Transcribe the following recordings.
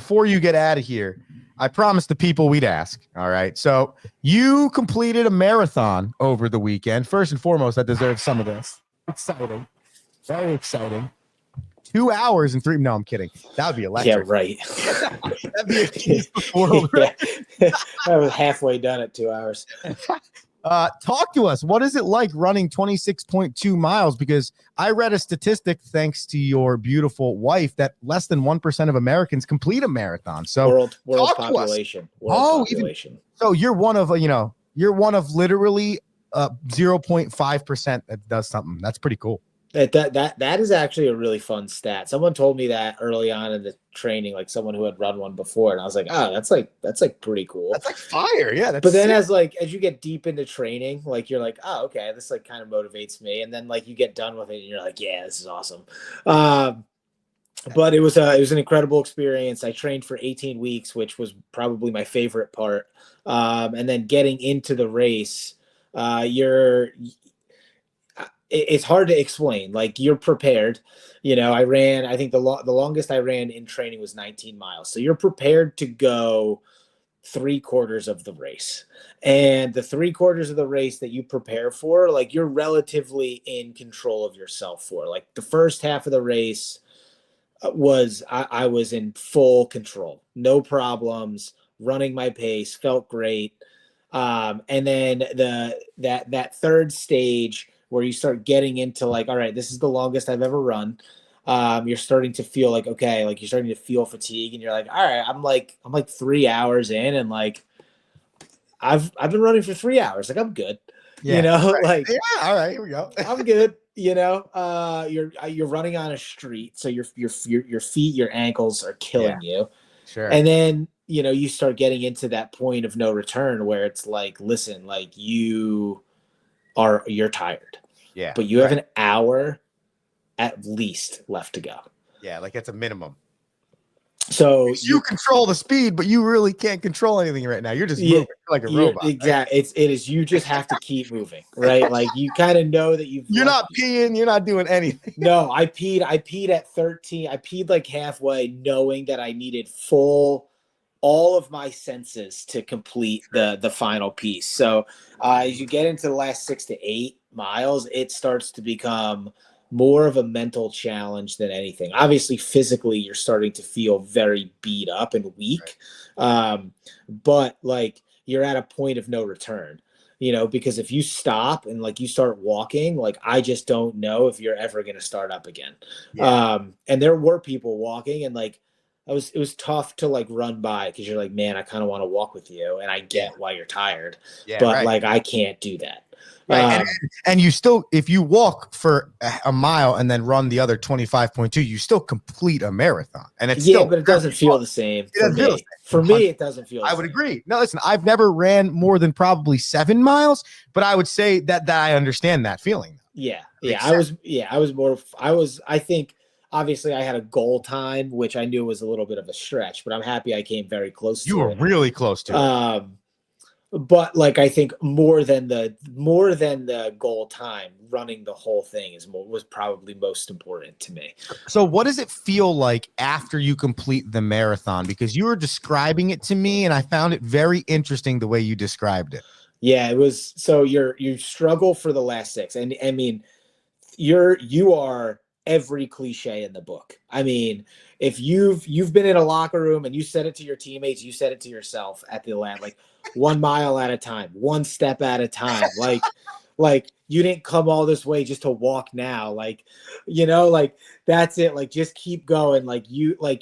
before you get out of here, I promised the people we'd ask. All right. So you completed a marathon over the weekend. First and foremost, that deserves some of this. Exciting. Very exciting. 2 hours and 3. No, I'm kidding. That would be electric. Yeah, right. That'd be a world record. I was halfway done at 2 hours. Talk to us. What is it like running 26.2 miles? Because I read a statistic, thanks to your beautiful wife, that less than 1% of Americans complete a marathon. So world population. So you're one of literally 0.5% that does something. That's pretty cool. That is actually a really fun stat. Someone told me that early on in the training, like someone who had run one before, and I was like, oh, that's like pretty cool. That's like fire, yeah. But then as you get deep into training, like you're like, oh, okay, this like kind of motivates me, and then like you get done with it, and you're like, yeah, this is awesome. But it was an incredible experience. I trained for 18 weeks, which was probably my favorite part. And then getting into the race, it's hard to explain. Like you're prepared, I think the longest I ran in training was 19 miles. So you're prepared to go 3/4 of the race, and the 3/4 of the race that you prepare for, like you're relatively in control of yourself for. Like the first half of the race I was in full control, no problems, running my pace, felt great. And then that third stage, where you start getting into like, all right, this is the longest I've ever run. You're starting to feel like, okay, like you're starting to feel fatigue, and you're like, all right, I'm like 3 hours in, and like I've been running for 3 hours. Like I'm good, right. Like, yeah, all right, here we go. I'm good. You're running on a street, so your feet, your ankles are killing you. Sure. And then, you start getting into that point of no return where it's like, listen, like you're tired. Yeah. But you have an hour at least left to go. Yeah, like it's a minimum. So you control the speed, but you really can't control anything right now. You're just moving like a robot. Exactly. Right? It is. You just have to keep moving, right? Like you kind of know that you're not peeing. You're not doing anything. No, I peed at 13. I peed like halfway, knowing that I needed all of my senses to complete the final piece. So as you get into the last 6 to 8 miles, it starts to become more of a mental challenge than anything. Obviously, physically, you're starting to feel very beat up and weak. Right. But like you're at a point of no return, because if you stop and like you start walking, like I just don't know if you're ever going to start up again. Yeah. And there were people walking, and like it was tough to like run by, because you're like, man, I kind of want to walk with you, and I get why you're tired, but like I can't do that. Right. And you still, if you walk for a mile and then run the other 25.2, you still complete a marathon. And it's but it doesn't feel the same. For me, it doesn't feel the same. I would agree. No, listen, I've never ran more than probably 7 miles, but I would say that I understand that feeling. Yeah. I think obviously I had a goal time, which I knew was a little bit of a stretch, but I'm happy I came very close to it. You were really close to it. But like I think more than the goal time, running the whole thing was probably most important to me. So what does it feel like after you complete the marathon? Because you were describing it to me, and I found it very interesting the way you described it. Yeah, it was. So you struggle for the last 6, and I mean, you are every cliche in the book. I mean, if you've been in a locker room and you said it to your teammates, you said it to yourself at the land, like 1 mile at a time, 1 step at a time, like you didn't come all this way just to walk now, like like that's it, like just keep going, like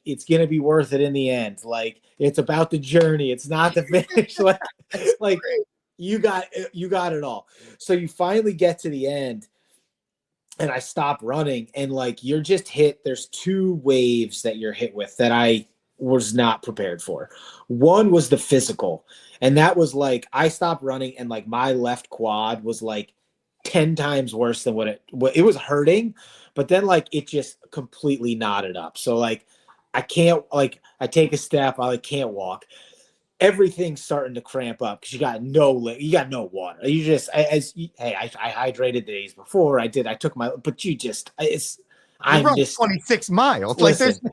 it's gonna be worth it in the end, like it's about the journey, it's not the finish. like you got it all. So you finally get to the end, and I stop running, and like you're just hit. There's 2 waves that you're hit with that I was not prepared for. One was the physical, and that was like I stopped running, and like my left quad was like 10 times worse than what it was hurting, but then like it just completely knotted up. So like I can't, like I take a step, I like can't walk. Everything's starting to cramp up because you got no water. You just I hydrated the days before. I took my, but I'm just 26 miles. Listen,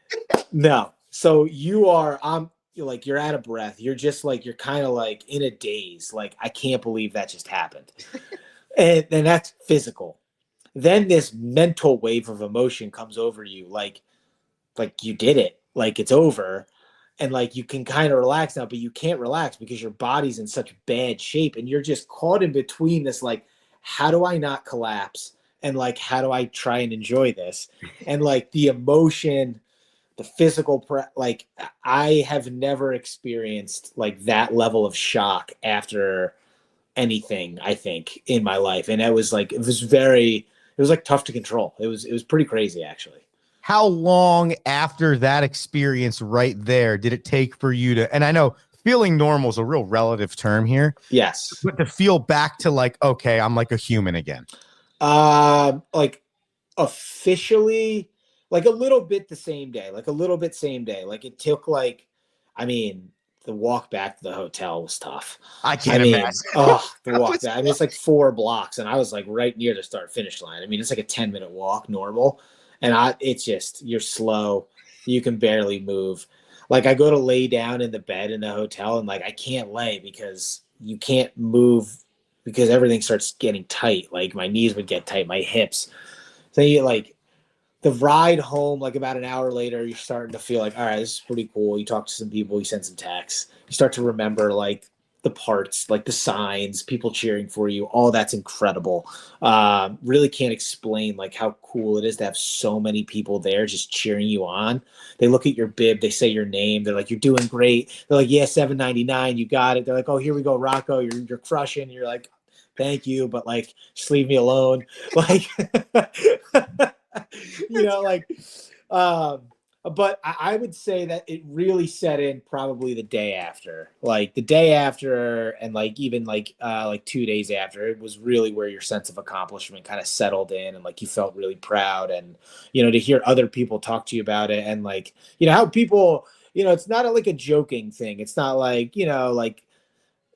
no, So you're out of breath. You're just like, you're kind of like in a daze. Like, I can't believe that just happened. And that's physical. Then this mental wave of emotion comes over you. Like you did it, like it's over. And like, you can kind of relax now, but you can't relax because your body's in such bad shape. And you're just caught in between this, like, how do I not collapse? And like, how do I try and enjoy this? And like the emotion, the physical like, I have never experienced like that level of shock after anything, I think, in my life. And it was like tough to control. It was pretty crazy, actually. How long after that experience right there did it take for you to, and I know feeling normal is a real relative term here, Yes. but to feel back to like, okay, I'm like a human again? Like officially, like a little bit the same day, like a little bit same day. Like it took like, I mean, the walk back to the hotel was tough. I I can't mean, imagine. the walk back. I mean, it's like 4 blocks, and I was like right near the start finish line. I mean, it's like a 10-minute walk normal, and it's just, you're slow, you can barely move. Like I go to lay down in the bed in the hotel, and like I can't lay because you can't move because everything starts getting tight. Like my knees would get tight, my hips. So you like the ride home, like about an hour later, you're starting to feel like, all right, this is pretty cool. You talk to some people, you send some texts, you start to remember like the parts, like the signs, people cheering for you. All that's incredible. Really can't explain like how cool it is to have so many people there just cheering you on. They look at your bib, they say your name, they're like, you're doing great. They're like, yeah, 799, you got it. They're like, oh, here we go, Rocco, you're crushing. You're like, thank you, but like, just leave me alone. Like, like, um, but I would say that it really set in probably the day after, like the day after, and like even like 2 days after. It was really where your sense of accomplishment kind of settled in, and like you felt really proud, and to hear other people talk to you about it, and like how people, it's not like a joking thing. It's not like like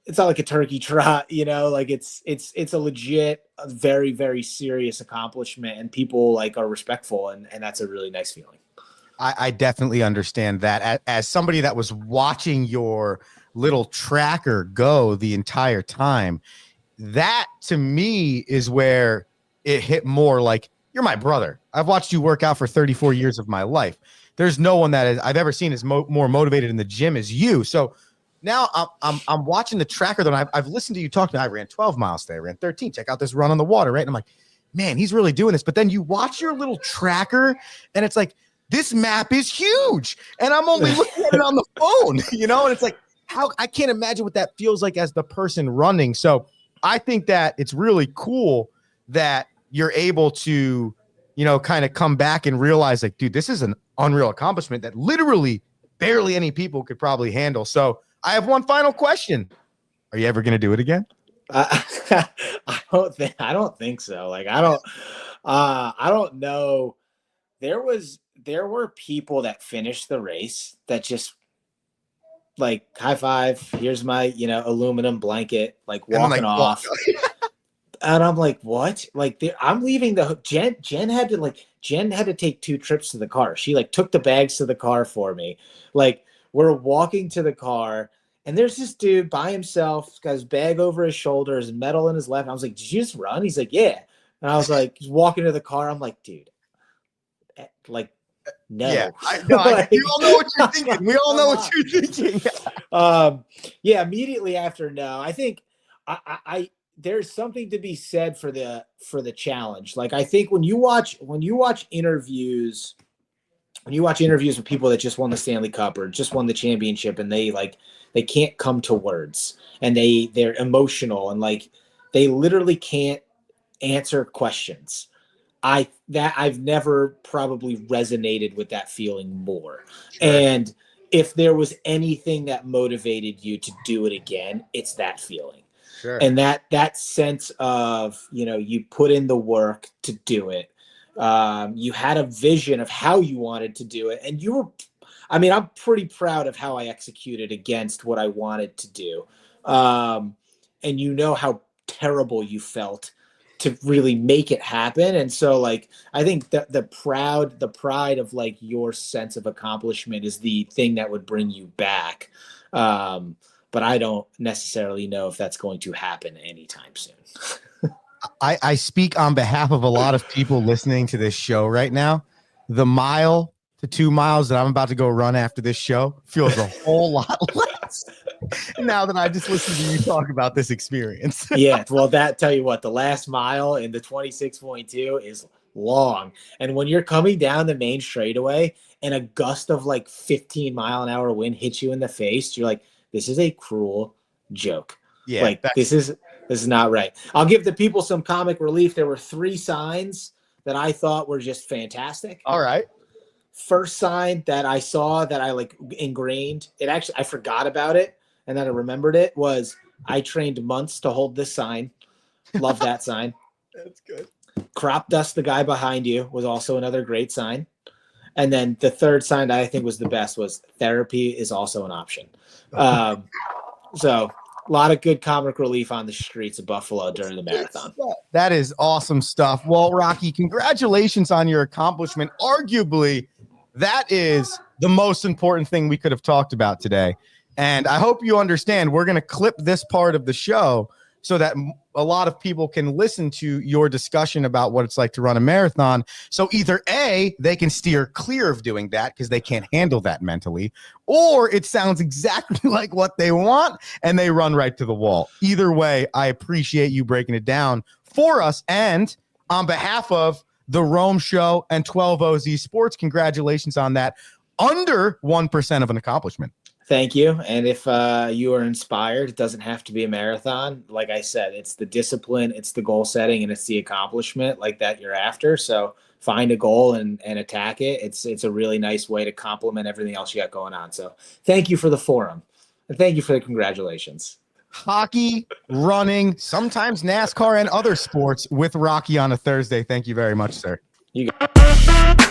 it's not like a turkey trot, like it's a legit, a very, very serious accomplishment, and people like are respectful, and that's a really nice feeling. I definitely understand that. As somebody that was watching your little tracker go the entire time, that to me is where it hit more like, you're my brother. I've watched you work out for 34 years of my life. There's no one that I've ever seen is more motivated in the gym as you. So now I'm watching the tracker that I've listened to you talk to. I ran 12 miles today. I ran 13. Check out this run on the water, right? And I'm like, man, he's really doing this. But then you watch your little tracker, and it's like, this map is huge, and I'm only looking at it on the phone, and it's like, how I can't imagine what that feels like as the person running. So I think that it's really cool that you're able to, kind of come back and realize like, dude, this is an unreal accomplishment that literally barely any people could probably handle. So I have one final question. Are you ever going to do it again? I I don't think so. Like, I don't know. There were people that finished the race that just like, high five, here's my, aluminum blanket, like walking off. And I'm like, what? Like, I'm leaving the Jen had to take 2 trips to the car. She like took the bags to the car for me. Like, we're walking to the car, and there's this dude by himself, he's got his bag over his shoulder, his medal in his left. I was like, did you just run? He's like, yeah. And I was like, he's walking to the car. I'm like, dude, like, no. Yeah, we all know what you're thinking. We all know what you're thinking. Yeah, immediately after, no. I think I there's something to be said for the challenge. Like, I think when you watch interviews with people that just won the Stanley Cup or just won the championship, and they can't come to words, and they're emotional, and like they literally can't answer questions. I've never probably resonated with that feeling more. Sure. And if there was anything that motivated you to do it again, it's that feeling. Sure. And that sense of, you put in the work to do it. You had a vision of how you wanted to do it, and I'm pretty proud of how I executed against what I wanted to do. And how terrible you felt to really make it happen. And so like I think that the pride of like your sense of accomplishment is the thing that would bring you back. But I don't necessarily know if that's going to happen anytime soon. I speak on behalf of a lot of people listening to this show right now. The mile to 2 miles that I'm about to go run after this show feels a whole lot less now that I just listened to you talk about this experience. Yeah, well, that tell you what, the last mile in the 26.2 is long. And when you're coming down the main straightaway and a gust of like 15-mile-an-hour wind hits you in the face, you're like, this is a cruel joke. Yeah, like this is not right. I'll give the people some comic relief. There were 3 signs that I thought were just fantastic. All right. First sign that I saw that I like ingrained, it actually, I forgot about it. And then I remembered it was I trained months to hold this sign. Love that sign. That's good. Crop dust the guy behind you was also another great sign. And then the third sign that I think was the best was therapy is also an option. So a lot of good comic relief on the streets of Buffalo during the marathon. That is awesome stuff. Well, Rocky, congratulations on your accomplishment. Arguably, that is the most important thing we could have talked about today. And I hope you understand, we're going to clip this part of the show so that a lot of people can listen to your discussion about what it's like to run a marathon. So either A, they can steer clear of doing that because they can't handle that mentally, or it sounds exactly like what they want and they run right to the wall. Either way, I appreciate you breaking it down for us. And on behalf of the Rome Show and 12 OZ Sports, congratulations on that. Under 1% of an accomplishment. Thank you. And if you are inspired, it doesn't have to be a marathon. Like I said, it's the discipline, it's the goal setting, and it's the accomplishment like that you're after. So find a goal and attack it. It's a really nice way to complement everything else you got going on. So thank you for the forum. And thank you for the congratulations. Hockey, running, sometimes NASCAR and other sports with Rocky on a Thursday. Thank you very much, sir. You got